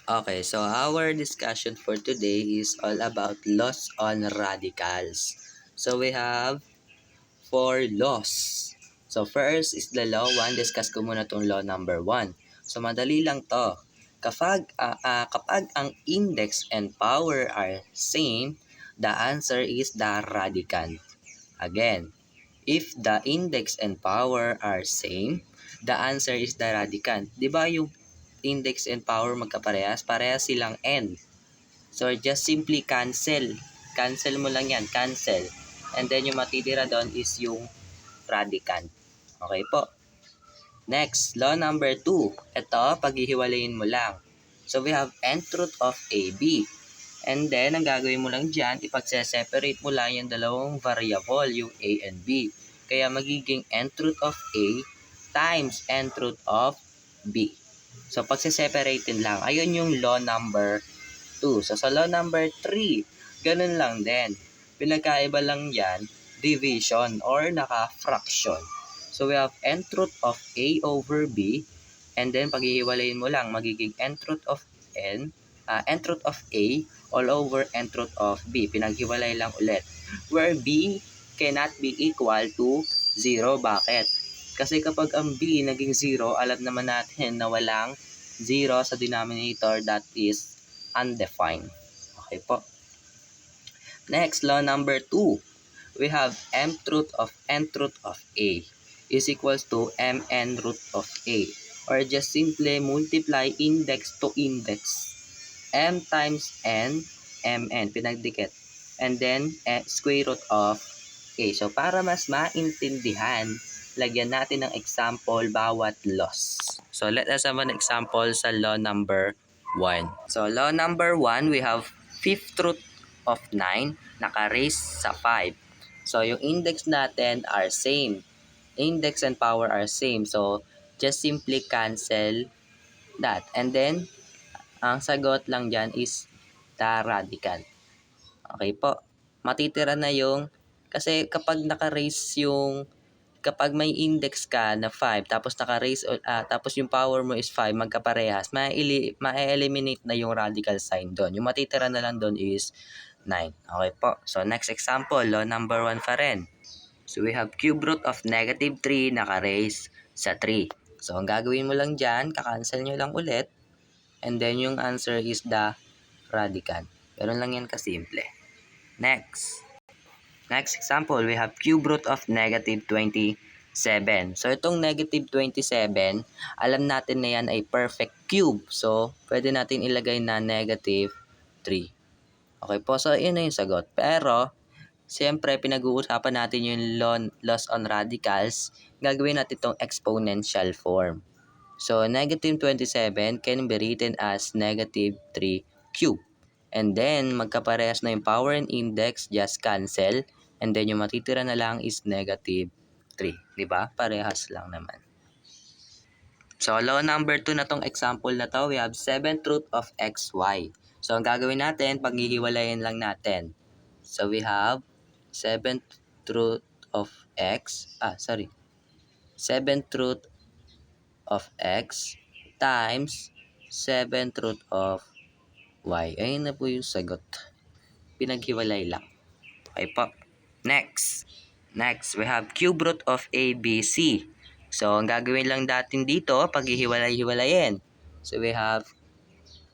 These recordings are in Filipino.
Okay, so our discussion for today is all about laws on radicals. So we have four laws. So first is the law 1. Discuss ko muna itong law number 1. So madali lang to. Kapag ang index and power are same, the answer is the radicand. Again, if the index and power are same, the answer is the radicand. Di ba yung index and power magkaparehas? Parehas silang n. So, just simply cancel. Cancel mo lang yan. Cancel. And then, yung matitira doon is yung radicand. Okay po. Next, law number 2. Ito, paghihiwalayin mo lang. So, we have nth root of AB. And then, ang gagawin mo lang dyan, ipagse-separate mo lang yung dalawang variable, yung A and B. Kaya magiging nth root of A times nth root of B. So, pagse-separatein lang. Ayun yung law number 2. So, sa law number 3, ganun lang din. Pinagkaiba lang yan, division or naka-fraction. So, we have nth root of A over B. And then, paghihiwalayin mo lang, magiging nth root of nth root of A all over nth root of B. Pinaghiwalay lang ulit. Where B cannot be equal to 0. Bakit? Kasi kapag ang B naging 0, alam naman natin na walang 0 sa denominator, that is undefined. Okay po. Next, law number 2. We have nth root of A is equals to mn root of A. Or just simply multiply index to index. M times n, mn, pinagdikit. And then, square root of A. So, para mas maintindihan, lagyan natin ng example bawat laws. So, let us have an example sa law number 1. So, law number 1, we have fifth root of 9 naka-raise sa 5. So, yung index natin are same. Index and power are same. So, just simply cancel that. And then, ang sagot lang dyan is the radicand. Okay po. Matitira na yung, kasi kapag naka-raise yung, kapag may index ka na 5, tapos naka-raise, tapos yung power mo is 5, magkaparehas, ma-eliminate na yung radical sign doon. Yung matitira na lang doon is 9. Okay po. So, next example, law number 1 pa rin. So, we have cube root of negative 3 naka-raise sa 3. So, ang gagawin mo lang dyan, kakancel nyo lang ulit. And then, yung answer is the radicand. Ganun lang yan kasimple. Next. Next example, we have cube root of negative 27. So, itong negative 27, alam natin na yan ay perfect cube. So, pwede natin ilagay na negative 3. Okay po, so yun na yung sagot. Pero, siyempre, pinag-uusapan natin yung loss on radicals. Gagawin natin itong exponential form. So, negative 27 can be written as negative 3 cube. And then, magkaparehas na yung power and index, just cancel. And then, yung matitira na lang is negative 3. Diba? Parehas lang naman. So, law number 2 na tong example na to, we have 7th root of xy. So, ang gagawin natin, paghihiwalayin lang natin. So, we have 7th root of 7th root of x times 7th root of y. Ayun na po yung sagot. Pinaghiwalay lang. Okay po. Next, we have cube root of ABC. So, ang gagawin lang natin dito, paghihiwalay-hiwalayin. So, we have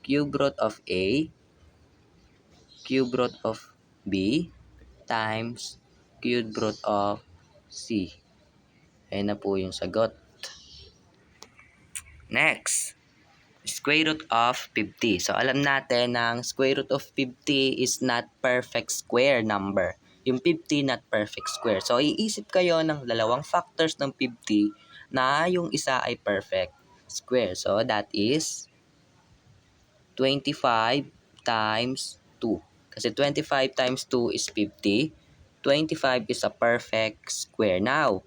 cube root of A, cube root of B, times cube root of C. Ayan na po yung sagot. Next, square root of 50. So, alam natin ng square root of 50 is not perfect square number. Yung 50 not perfect square. So, iisip kayo ng dalawang factors ng 50 na yung isa ay perfect square. So, that is 25 times 2. Kasi 25 times 2 is 50. 25 is a perfect square. Now,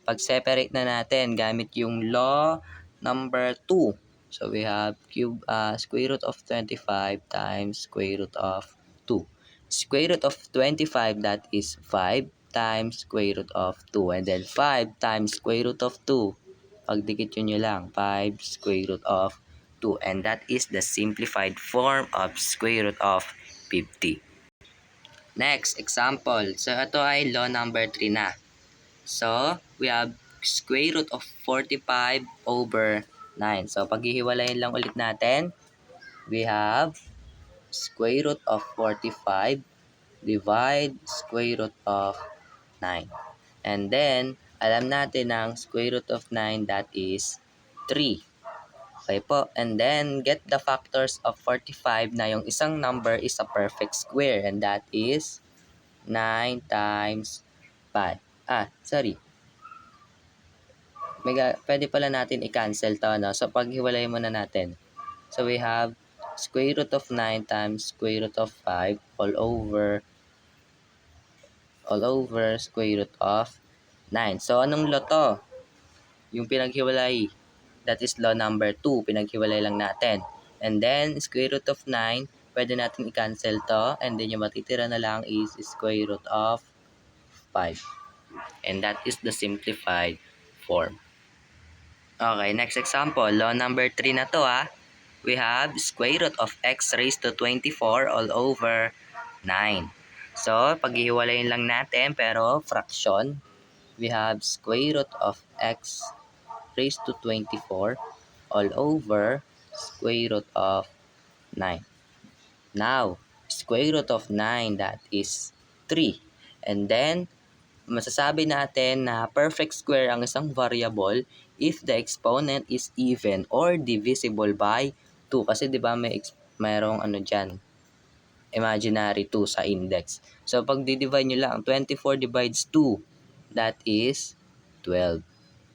pag-separate na natin gamit yung law number 2. So, we have square root of 25 times square root of 2. Square root of 25, that is 5 times square root of 2. And then 5 times square root of 2. Pagdikit nyo lang, 5 square root of 2. 2, and that is the simplified form of square root of 50. Next, example. So, ito ay law number 3 na. So, we have square root of 45 over 9. So, paghihiwalayin lang ulit natin, we have square root of 45 divide square root of 9. And then, alam natin ang square root of 9, that is 3. Okay po. And then, get the factors of 45 na yung isang number is a perfect square. And that is 9 times 5. Sorry. Pwede pala natin i-cancel to, no? So, paghiwalay muna natin. So, we have square root of 9 times square root of 5 all over square root of 9. So, anong law to? Yung pinaghiwalay. That is law number 2. Pinaghiwalay lang natin. And then, square root of 9, pwede natin i-cancel to. And then, yung matitira na lang is square root of 5. And that is the simplified form. Okay, next example. Law number 3 na to We have square root of x raised to 24 all over 9. So, paghihiwalayin lang natin pero fraction. We have square root of x raised to 24 all over square root of 9. Now, square root of 9, that is 3. And then, masasabi natin na perfect square ang isang variable if the exponent is even or divisible by 2. Kasi di ba mayroong dyan, imaginary 2 sa index. So, pag di-divide nyo lang, 24 divides 2, that is 12.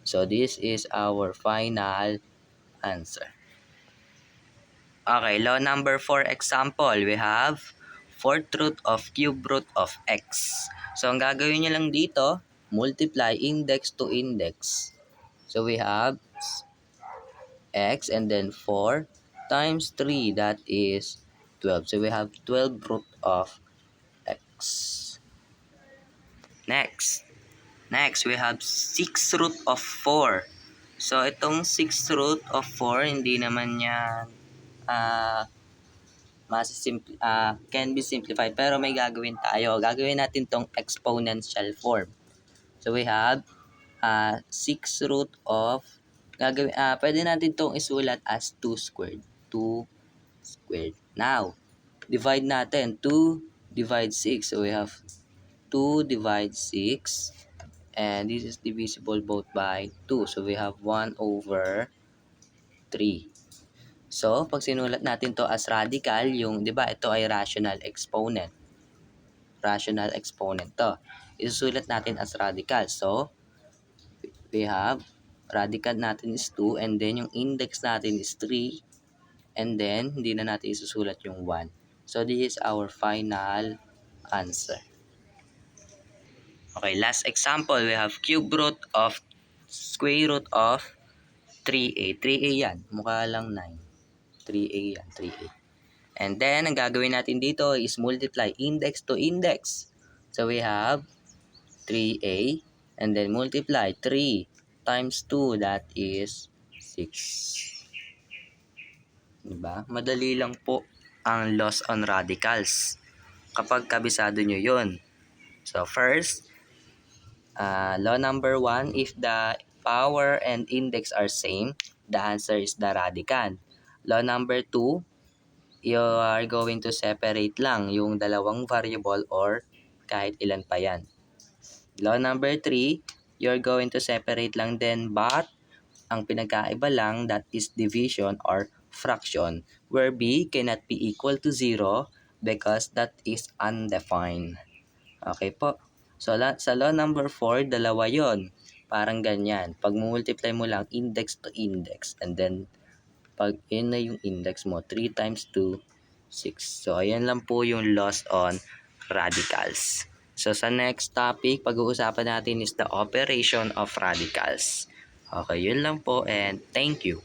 So, this is our final answer. Okay, law number 4 example, we have fourth root of cube root of x. So, ang gagawin nyo lang dito, multiply index to index. So, we have x and then 4 times 3, that is 12. So, we have 12 root of x. Next, we have 6 root of 4. So, itong 6 root of 4, hindi naman yan can be simplified. Pero may gagawin tayo. Gagawin natin tong exponential form. So, we have 6 root of, pwede natin tong isulat as 2 squared. 2 squared. Now, divide natin. 2 divide 6. So, we have 2 divide 6. And this is divisible both by 2. So, we have 1 over 3. So, pag sinulat natin to as radical, yung, di ba, ito ay rational exponent. Rational exponent to. Isusulat natin as radical. So, we have, radical natin is 2, and then yung index natin is 3, and then, hindi na natin isusulat yung 1. So, this is our final answer. Okay, last example, we have cube root of square root of 3a. 3a yan. Mukha lang 9. 3a yan, 3a. And then, ang gagawin natin dito is multiply index to index. So, we have 3a and then multiply 3 times 2, that is 6. Diba? Madali lang po ang loss on radicals kapag kabisado nyo yun. So, first, law number 1, if the power and index are same, the answer is the radical. Law number 2, you are going to separate lang yung dalawang variable or kahit ilan pa yan. Law number 3, you're going to separate lang din, but ang pinagkaiba lang, that is division or fraction, where b cannot be equal to 0 because that is undefined. Okay po. So, sa law number 4, dalawa yon. Parang ganyan. Pag multiply mo lang index to index, and then pag yun na yung index mo, 3 times 2, 6. So, ayan lang po yung loss on radicals. So, sa next topic, pag-uusapan natin is the operation of radicals. Okay, yun lang po, and thank you.